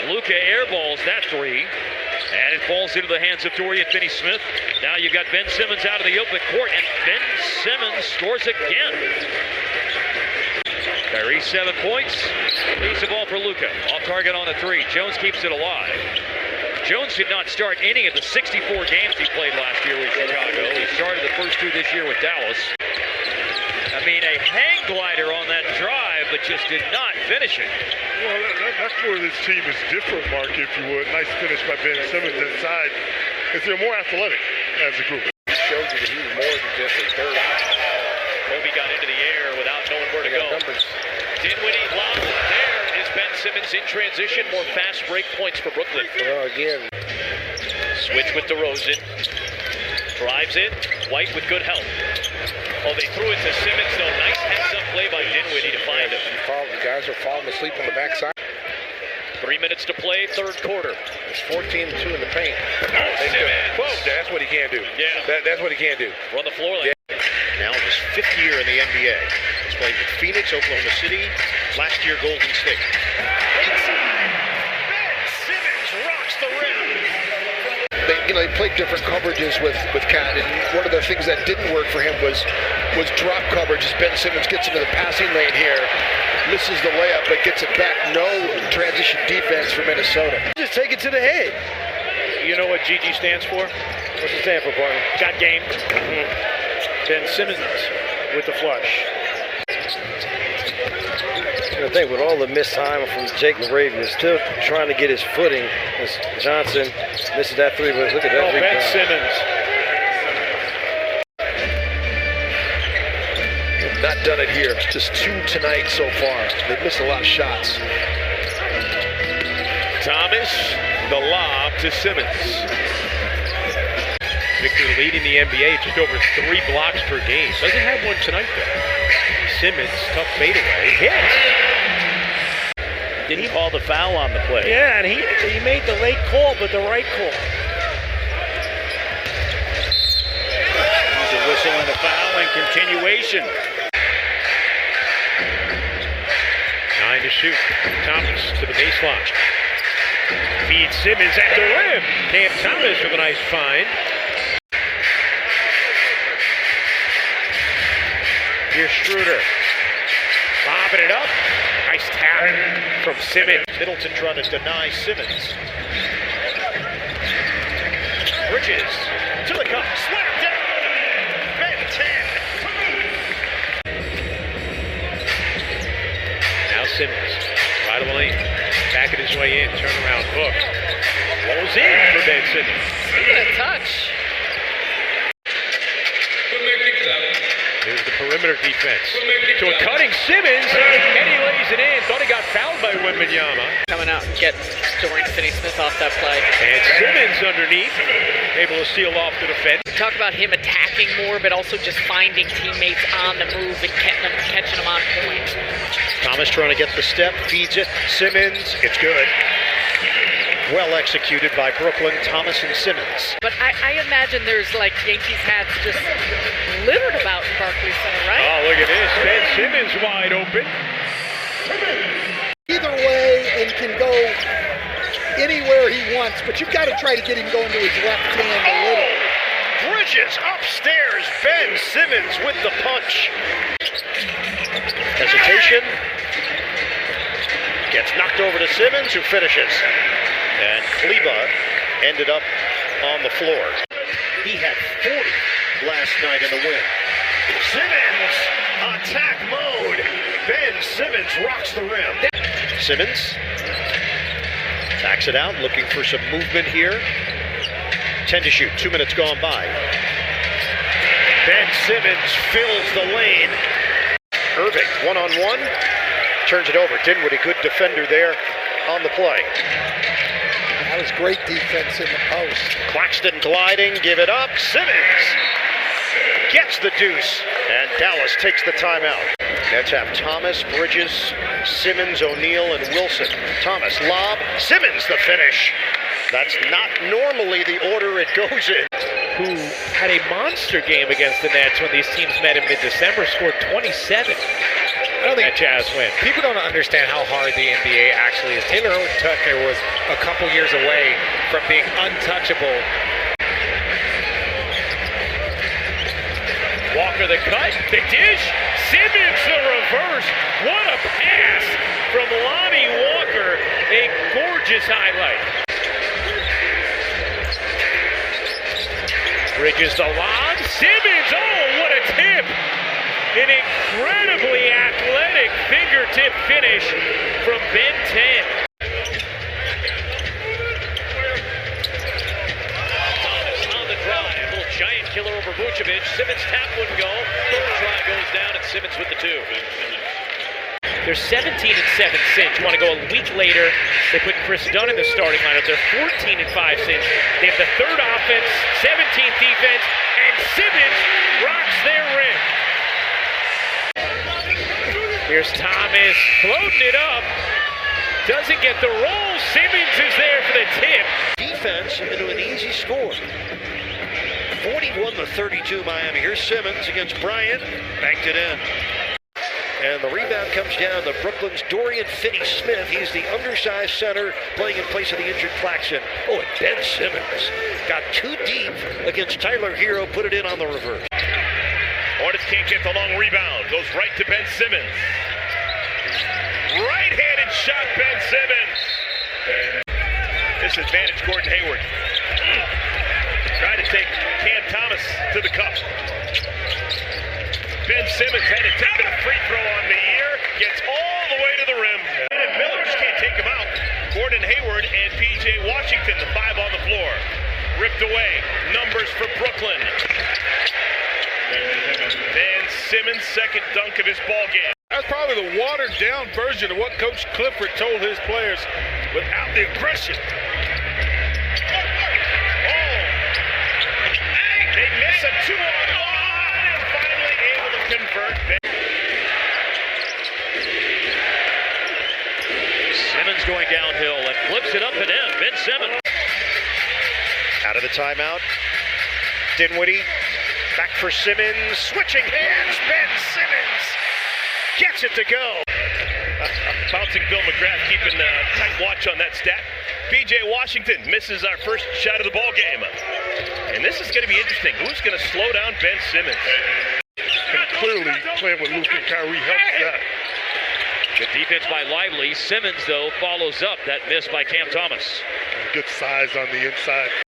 Luka airballs that three, and it falls into the hands of Dorian Finney-Smith. Now you've got Ben Simmons out of the open court, and Ben Simmons scores again. Kyrie, 7 points. Leaves the ball for Luka. Off target on the three. Jones keeps it alive. Jones did not start any of the 64 games he played last year with Chicago. He started the first 2 this year with Dallas. I mean, a hang glider on that drive, but just did not finish it. Well, that's where this team is different, Mark, if you would. Nice finish by Ben Simmons inside. Because they're more athletic as a group. It shows you that he's more than just a third option. Kobe got into the air without knowing where to go. Dinwiddie lob. There is Ben Simmons in transition. More fast break points for Brooklyn. Well, again. Switch with DeRozan. Drives it. White with good help. Oh, they threw it to Simmons, though. Nice heads-up play by Dinwiddie to find him. The guys are falling asleep on the backside. 3 minutes to play, third quarter. It's 14-2 in the paint. Simmons. Whoa, that's what he can't do. Yeah. That's what he can't do. Run the floor like Now his 5th year in the NBA. He's played with Phoenix, Oklahoma City, last year Golden State. Ben Simmons rocks the rim. They played different coverages with Cat, and one of the things that didn't work for him was drop coverage as Ben Simmons gets into the passing lane here, misses the layup, but gets it back. No transition defense for Minnesota. Just take it to the head. You know what GG stands for? What's it stand for, partner? Got game. Ben Simmons with the flush. I think with all the missed time from Jake LaRavia, still trying to get his footing as Johnson misses that three, but look at that. Ben Simmons. Not done it here. Just 2 tonight so far. They've missed a lot of shots. Thomas, the lob to Simmons. Victor leading the NBA just over 3 blocks per game. Doesn't have one tonight though. Simmons, tough fadeaway. Hit. Didn't call the foul on the play. Yeah, and he made the late call, but the right call. There's a whistle and a foul and continuation. 9 to shoot. Thomas to the baseline. Feeds Simmons at the rim. Cam Thomas with a nice find. Here's Schroeder. Lobbing it up. Nice tap from Simmons. Middleton trying to deny Simmons. Bridges to the cup. Slam down. Ben 10. Now Simmons. Right of the lane. Backing his way in. Turnaround hook. Rolls in for Ben Simmons. Look at that touch. Here's the perimeter defense. To a cutting Simmons, and he lays it in. Thought he got fouled by Wembanyama. Coming out and get Dorian Finney-Smith off that play. And Simmons underneath, able to seal off the defense. Talk about him attacking more, but also just finding teammates on the move and catching them on point. Thomas trying to get the step, feeds it. Simmons, it's good. Well executed by Brooklyn, Thomas and Simmons. But I imagine there's like Yankees hats just littered about in Barclays Center, right? Oh, look at this. Ben Simmons wide open. Either way and can go anywhere he wants, but you've got to try to get him going to his left hand a little. Bridges upstairs. Ben Simmons with the punch. Hesitation. Gets knocked over to Simmons, who finishes. And Kleba ended up on the floor. He had 40 last night in the win. Simmons, attack mode. Ben Simmons rocks the rim. Simmons backs it out, looking for some movement here. 10 to shoot, 2 minutes gone by. Ben Simmons fills the lane. Irving, one-on-one, turns it over. Dinwiddie, good defender there on the play. That was great defense in the post. Claxton gliding, give it up. Simmons gets the deuce, and Dallas takes the timeout. Nets have Thomas, Bridges, Simmons, O'Neal, and Wilson. Thomas, lob, Simmons the finish. That's not normally the order it goes in. Who had a monster game against the Nets when these teams met in mid-December, scored 27. don't think that Jazz win. people don't understand how hard the NBA actually is. Taylor Tucker was a couple years away from being untouchable. Walker the cut, the dish, Simmons the reverse. What a pass from Lonnie Walker. A gorgeous highlight. Bridges the lob, Simmons, oh, what a tip. An incredibly athletic fingertip finish from Ben 10. Giant killer over Vucevic. Simmons tap wouldn't go. Third try goes down, and Simmons with the 2. They're 17 and 7 since. You want to go a week later? They put Chris Dunn in the starting lineup. They're 14 and 5 since. They have the third offense, 17th defense, and Simmons rocks their rim. Here's Thomas floating it up. Doesn't get the roll. Simmons is there for the tip. Defense into an easy score. 41-32 Miami. Here's Simmons against Bryant. Banked it in. And the rebound comes down to Brooklyn's Dorian Finney-Smith. He's the undersized center playing in place of the injured Claxton. Oh, and Ben Simmons got too deep against Tyler Hero. Put it in on the reverse. Hornets can't get the long rebound. Goes right to Ben Simmons. Right-handed shot, Ben Simmons. Disadvantage Gordon Hayward. Trying to take Cam Thomas to the cup. Ben Simmons had attempted a free throw on the year. Gets all the way to the rim. And Miller just can't take him out. Gordon Hayward and P.J. Washington, the 5 on the floor. Ripped away. Numbers for Brooklyn. Ben Simmons' second dunk of his ball game. That's probably the watered-down version of what Coach Clifford told his players without the aggression. They miss a 2-on-1 and finally able to convert. Simmons going downhill and flips it up and in. Ben Simmons. Out of the timeout. Dinwiddie back for Simmons. Switching hands. Ben Simmons gets it to go. Bouncing Bill McGrath keeping tight watch on that stat. P.J. Washington misses our first shot of the ball game. And this is going to be interesting. Who's going to slow down Ben Simmons? And clearly, playing with Luke and Kyrie helps that. Good defense by Lively. Simmons, though, follows up that miss by Cam Thomas. Good size on the inside.